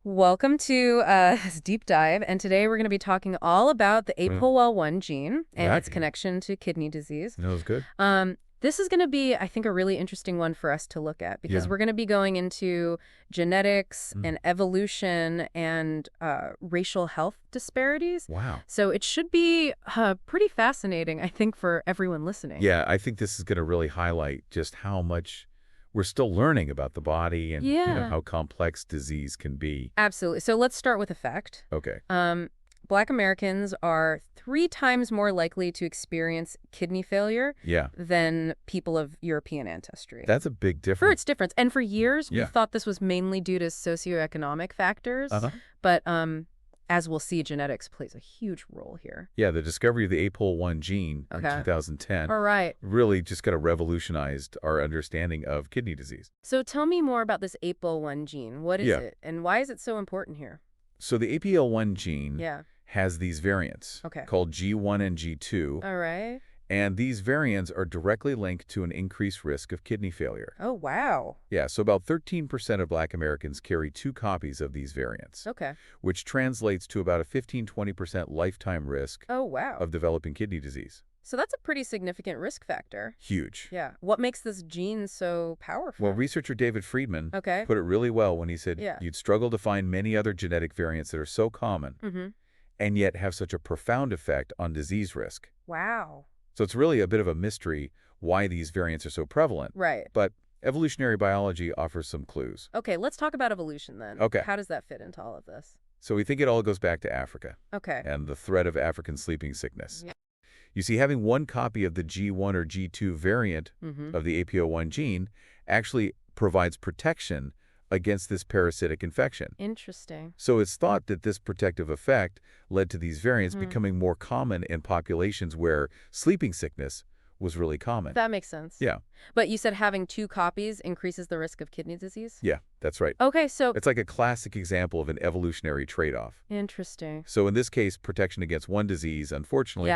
Welcome to this deep dive, and today we're going to be talking all about the APOL1 gene and its connection to kidney disease. That was good. This is going to be, I think, a really interesting one for us to look at because we're going to be going into genetics and evolution and racial health disparities. Wow. So it should be pretty fascinating, I think, for everyone listening. Yeah, I think this is going to really highlight just how much we're still learning about the body and how complex disease can be. Absolutely. So let's start with a fact. Okay. Black Americans are 3 times more likely to experience kidney failure than people of European ancestry. That's a big difference. For its difference. And for years, we thought this was mainly due to socioeconomic factors. But as we'll see, genetics plays a huge role here. Yeah, the discovery of the APOL1 gene in 2010 really just kind of revolutionized our understanding of kidney disease. So tell me more about this APOL1 gene. What is it, and why is it so important here? So the APOL1 gene has these variants called G1 and G2. All right. And these variants are directly linked to an increased risk of kidney failure. Oh, wow. Yeah, so about 13% of Black Americans carry 2 copies of these variants. Okay. Which translates to about a 15–20% lifetime risk of developing kidney disease. So that's a pretty significant risk factor. Huge. Yeah. What makes this gene so powerful? Well, researcher David Friedman put it really well when he said you'd struggle to find many other genetic variants that are so common and yet have such a profound effect on disease risk. Wow. So it's really a bit of a mystery why these variants are so prevalent. Right. But evolutionary biology offers some clues. Okay, let's talk about evolution then. Okay. How does that fit into all of this? So we think it all goes back to Africa. Okay. And the threat of African sleeping sickness. Yeah. You see, having 1 copy of the G1 or G2 variant of the APOL1 gene actually provides protection against this parasitic infection. Interesting. So it's thought that this protective effect led to these variants becoming more common in populations where sleeping sickness was really common. That makes sense. Yeah. But you said having 2 copies increases the risk of kidney disease? Yeah, that's right. Okay, so it's like a classic example of an evolutionary trade-off. Interesting. So in this case, protection against one disease, unfortunately,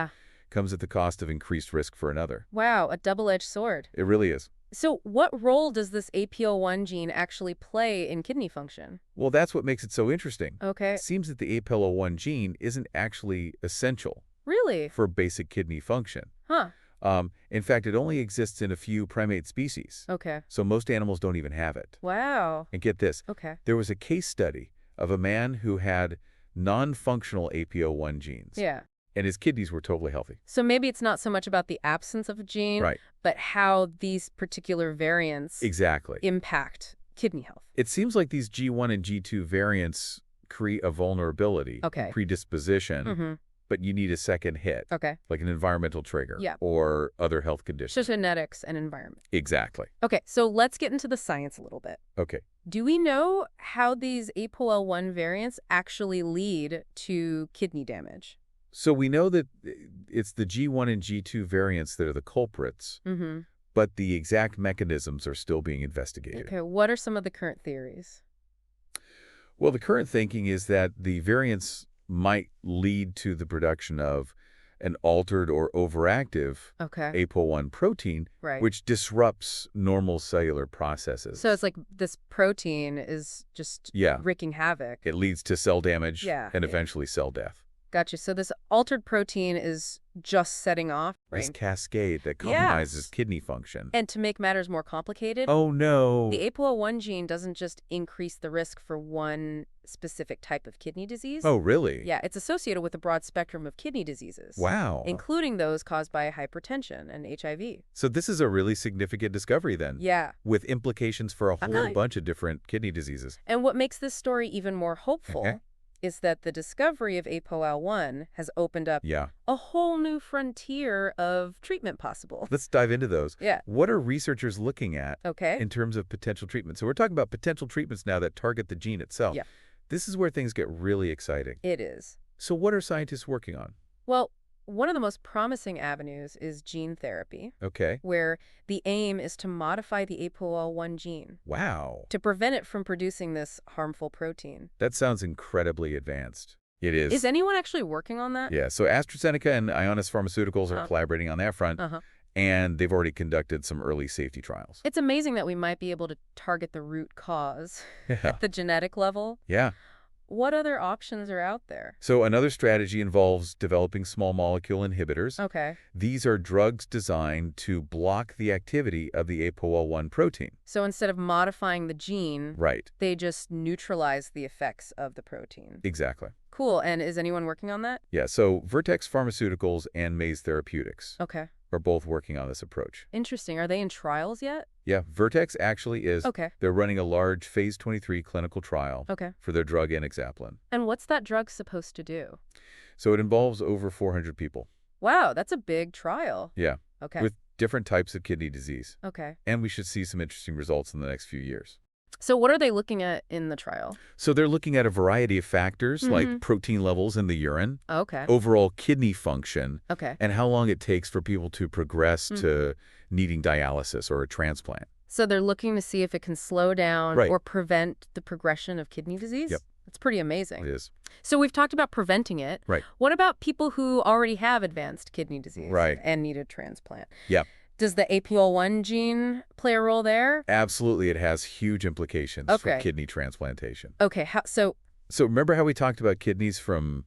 comes at the cost of increased risk for another. Wow, a double-edged sword. It really is. So what role does this APOL1 gene actually play in kidney function? Well, that's what makes it so interesting. Okay. It seems that the APOL1 gene isn't actually essential for basic kidney function. Huh. In fact, it only exists in a few primate species. Okay. So most animals don't even have it. Wow. And get this. Okay. There was a case study of a man who had non-functional APOL1 genes. Yeah. And his kidneys were totally healthy. So maybe it's not so much about the absence of a gene, but how these particular variants impact kidney health. It seems like these G1 and G2 variants create a vulnerability, predisposition, but you need a second hit, like an environmental trigger or other health conditions. So genetics and environment. Exactly. Okay, so let's get into the science a little bit. Okay. Do we know how these APOL1 variants actually lead to kidney damage? So we know that it's the G1 and G2 variants that are the culprits, but the exact mechanisms are still being investigated. Okay, what are some of the current theories? Well, the current thinking is that the variants might lead to the production of an altered or overactive APOL1 protein, which disrupts normal cellular processes. So it's like this protein is just wreaking havoc. It leads to cell damage and eventually cell death. Gotcha. So this altered protein is just setting off this cascade that compromises kidney function. And to make matters more complicated, oh no, the APOL1 gene doesn't just increase the risk for one specific type of kidney disease. Oh, really? Yeah, it's associated with a broad spectrum of kidney diseases. Wow. Including those caused by hypertension and HIV. So this is a really significant discovery then. Yeah. With implications for a whole bunch of different kidney diseases. And what makes this story even more hopeful is that the discovery of APOL1 has opened up a whole new frontier of treatment possible. Let's dive into those. Yeah. What are researchers looking at in terms of potential treatment? So we're talking about potential treatments now that target the gene itself. Yeah. This is where things get really exciting. It is. So what are scientists working on? Well, one of the most promising avenues is gene therapy. Okay. Where the aim is to modify the APOL1 gene. Wow. To prevent it from producing this harmful protein. That sounds incredibly advanced. It is. Is anyone actually working on that? Yeah. So AstraZeneca and Ionis Pharmaceuticals are collaborating on that front. And they've already conducted some early safety trials. It's amazing that we might be able to target the root cause at the genetic level. Yeah. what other options are out there? So another strategy involves developing small molecule inhibitors. Okay. These are drugs designed to block the activity of the APOL1 protein. So instead of modifying the gene, right, they just neutralize the effects of the protein. Exactly. Cool. And is anyone working on that? Yeah, so Vertex Pharmaceuticals and Maze Therapeutics are both working on this approach. Interesting. Are they in trials yet? Yeah, Vertex actually is. Okay. They're running a large phase 23 clinical trial for their drug enoxaparin. And what's that drug supposed to do? So it involves over 400 people. Wow, that's a big trial. Yeah. Okay. With different types of kidney disease. Okay. And we should see some interesting results in the next few years. So what are they looking at in the trial? So they're looking at a variety of factors like protein levels in the urine, overall kidney function, and how long it takes for people to progress to needing dialysis or a transplant. So they're looking to see if it can slow down or prevent the progression of kidney disease? Yep. That's pretty amazing. It is. So we've talked about preventing it. Right. What about people who already have advanced kidney disease and need a transplant? Yep. Does the APOL1 gene play a role there? Absolutely. It has huge implications for kidney transplantation. Okay. So remember how we talked about kidneys from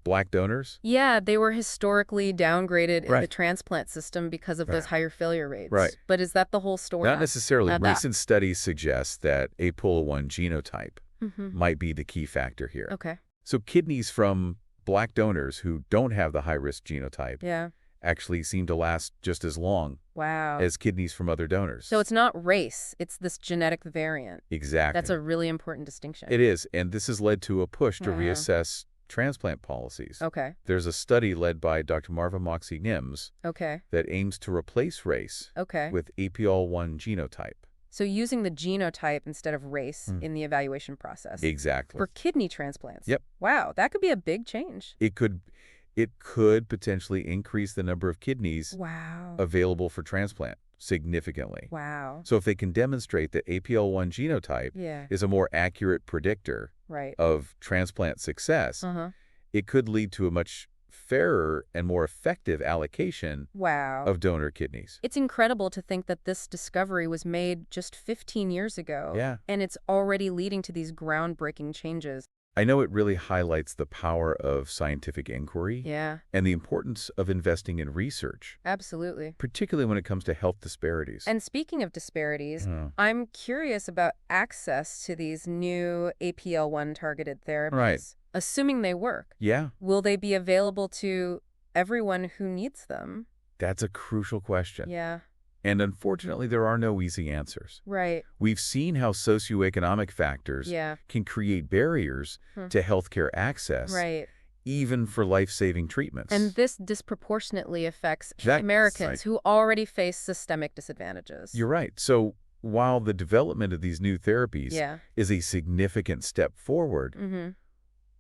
Black donors? Yeah, they were historically downgraded in the transplant system because of those higher failure rates. Right. But is that the whole story? Not necessarily. Recent studies suggest that APOL1 genotype might be the key factor here. Okay. So kidneys from Black donors who don't have the high-risk genotype actually seem to last just as long as kidneys from other donors. So it's not race, it's this genetic variant. Exactly. That's a really important distinction. It is, and this has led to a push to reassess transplant policies. Okay. There's a study led by Dr. Marva Moxie-Nims that aims to replace race with APOL1 genotype. So using the genotype instead of race in the evaluation process. Exactly. For kidney transplants. Yep. Wow, that could be a big change. It could potentially increase the number of kidneys available for transplant significantly. Wow. So if they can demonstrate that APOL1 genotype is a more accurate predictor of transplant success, it could lead to a much fairer and more effective allocation of donor kidneys. It's incredible to think that this discovery was made just 15 years ago. Yeah. And it's already leading to these groundbreaking changes. I know it really highlights the power of scientific inquiry and the importance of investing in research. Absolutely. Particularly when it comes to health disparities. And speaking of disparities, I'm curious about access to these new APL1 targeted therapies. Right. Assuming they work. Yeah. Will they be available to everyone who needs them? That's a crucial question. Yeah. And unfortunately, there are no easy answers. Right. We've seen how socioeconomic factors can create barriers to healthcare access, even for life-saving treatments. And this disproportionately affects Americans who already face systemic disadvantages. You're right. So while the development of these new therapies is a significant step forward,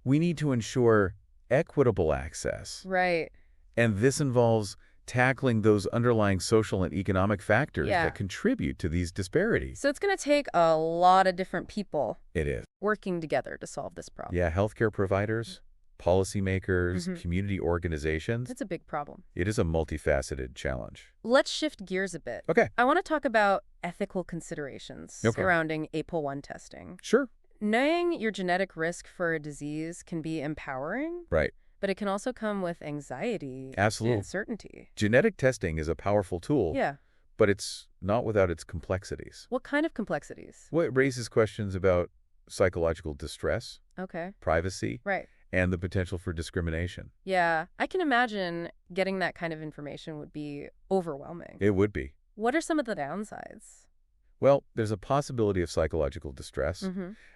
we need to ensure equitable access. Right. And this involves tackling those underlying social and economic factors that contribute to these disparities. So it's going to take a lot of different people working together to solve this problem. Yeah, healthcare providers, policymakers, community organizations. It's a big problem. It is a multifaceted challenge. Let's shift gears a bit. Okay. I want to talk about ethical considerations surrounding APOL1 testing. Sure. Knowing your genetic risk for a disease can be empowering. Right. But it can also come with anxiety and uncertainty. Genetic testing is a powerful tool, but it's not without its complexities. What kind of complexities? Well, it raises questions about psychological distress, privacy, and the potential for discrimination. Yeah, I can imagine getting that kind of information would be overwhelming. It would be. What are some of the downsides? Well, there's a possibility of psychological distress,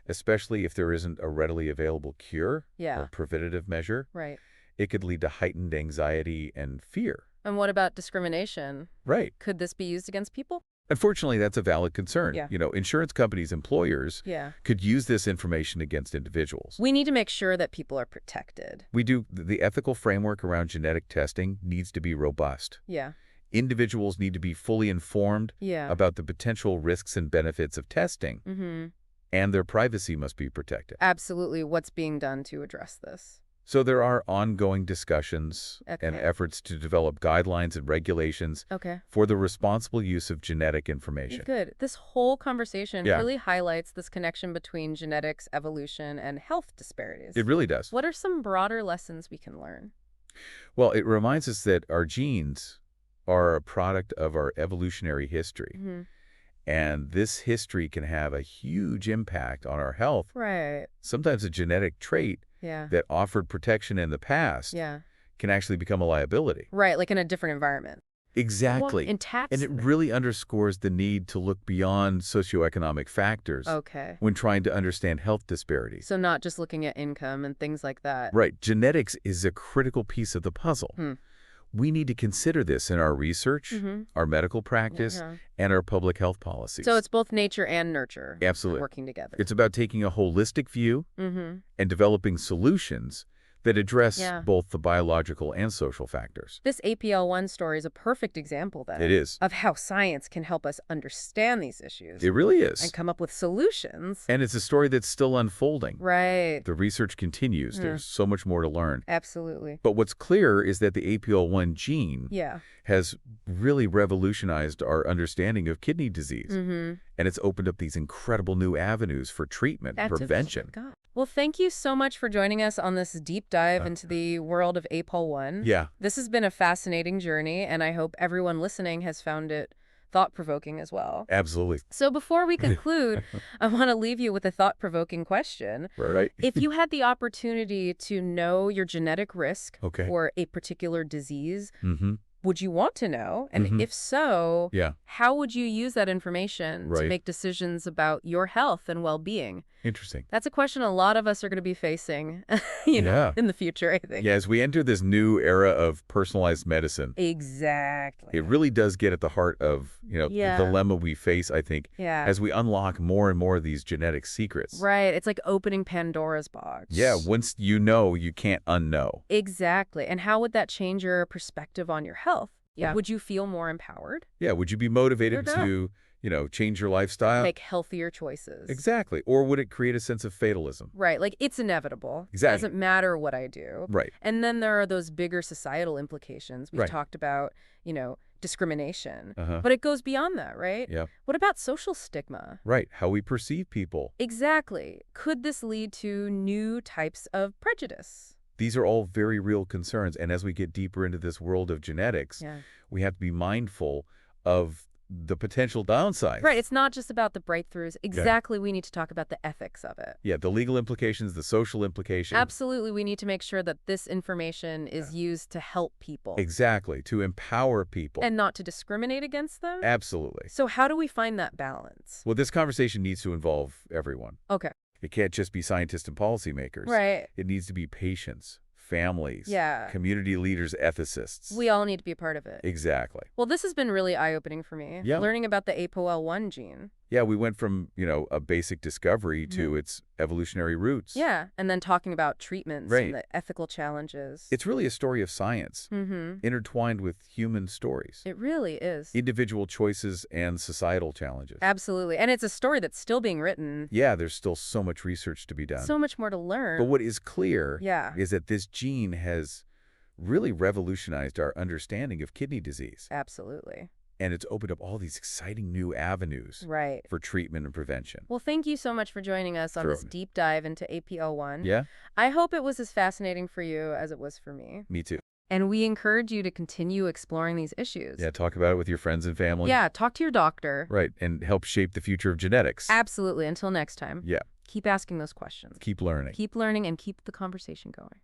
especially if there isn't a readily available cure or preventative measure. Right. It could lead to heightened anxiety and fear. And what about discrimination? Right. Could this be used against people? Unfortunately, that's a valid concern. Yeah. You know, insurance companies, employers could use this information against individuals. We need to make sure that people are protected. We do. The ethical framework around genetic testing needs to be robust. Yeah. Individuals need to be fully informed about the potential risks and benefits of testing, and their privacy must be protected. Absolutely. What's being done to address this? So there are ongoing discussions and efforts to develop guidelines and regulations for the responsible use of genetic information. Good. This whole conversation really highlights this connection between genetics, evolution, and health disparities. It really does. What are some broader lessons we can learn? Well, it reminds us that our genes are a product of our evolutionary history. And this history can have a huge impact on our health. Right. Sometimes a genetic trait that offered protection in the past can actually become a liability. Right, like in a different environment. Exactly. Well, in tax... And it really underscores the need to look beyond socioeconomic factors when trying to understand health disparities. So not just looking at income and things like that. Right. Genetics is a critical piece of the puzzle. We need to consider this in our research, our medical practice, and our public health policies. So it's both nature and nurture working together. It's about taking a holistic view and developing solutions that address both the biological and social factors. This APL1 story is a perfect example, then. It is. Of how science can help us understand these issues. It really is. And come up with solutions. And it's a story that's still unfolding. Right. The research continues. There's so much more to learn. Absolutely. But what's clear is that the APL1 gene has really revolutionized our understanding of kidney disease. And it's opened up these incredible new avenues for treatment and prevention. Well, thank you so much for joining us on this deep dive into the world of APOL1. Yeah. This has been a fascinating journey, and I hope everyone listening has found it thought-provoking as well. Absolutely. So before we conclude, I want to leave you with a thought-provoking question. Right. If you had the opportunity to know your genetic risk for a particular disease, would you want to know? And if so, how would you use that information to make decisions about your health and well-being? Interesting. That's a question a lot of us are going to be facing, you know, in the future, I think. Yeah, as we enter this new era of personalized medicine. Exactly. It really does get at the heart of, the dilemma we face, I think, as we unlock more and more of these genetic secrets. Right. It's like opening Pandora's box. Yeah, once you know, you can't unknow. Exactly. And how would that change your perspective on your health? Yeah. Would you feel more empowered? Yeah. Would you be motivated to, change your lifestyle? Make healthier choices. Exactly. Or would it create a sense of fatalism? Right. Like, it's inevitable. Exactly. It doesn't matter what I do. Right. And then there are those bigger societal implications. We've talked about, discrimination. But it goes beyond that, right? Yeah. What about social stigma? Right. How we perceive people. Exactly. Could this lead to new types of prejudice? These are all very real concerns. And as we get deeper into this world of genetics, we have to be mindful of the potential downsides. Right. It's not just about the breakthroughs. Exactly. We need to talk about the ethics of it. Yeah. The legal implications, the social implications. Absolutely. We need to make sure that this information is used to help people. Exactly. To empower people. And not to discriminate against them. Absolutely. So how do we find that balance? Well, this conversation needs to involve everyone. Okay. It can't just be scientists and policymakers. Right. It needs to be patients, families, Yeah. community leaders, ethicists. We all need to be a part of it. Exactly. Well, this has been really eye-opening for me. Yeah. Learning about the APOL1 gene. Yeah, we went from, a basic discovery to its evolutionary roots. Yeah, and then talking about treatments and the ethical challenges. It's really a story of science, intertwined with human stories. It really is. Individual choices and societal challenges. Absolutely. And it's a story that's still being written. Yeah, there's still so much research to be done. So much more to learn. But what is clear is that this gene has really revolutionized our understanding of kidney disease. Absolutely. And it's opened up all these exciting new avenues for treatment and prevention. Well, thank you so much for joining us on this deep dive into APL1. Yeah. I hope it was as fascinating for you as it was for me. Me too. And we encourage you to continue exploring these issues. Yeah, talk about it with your friends and family. Yeah, talk to your doctor. Right, and help shape the future of genetics. Absolutely. Until next time. Yeah. Keep asking those questions. Keep learning. Keep learning and keep the conversation going.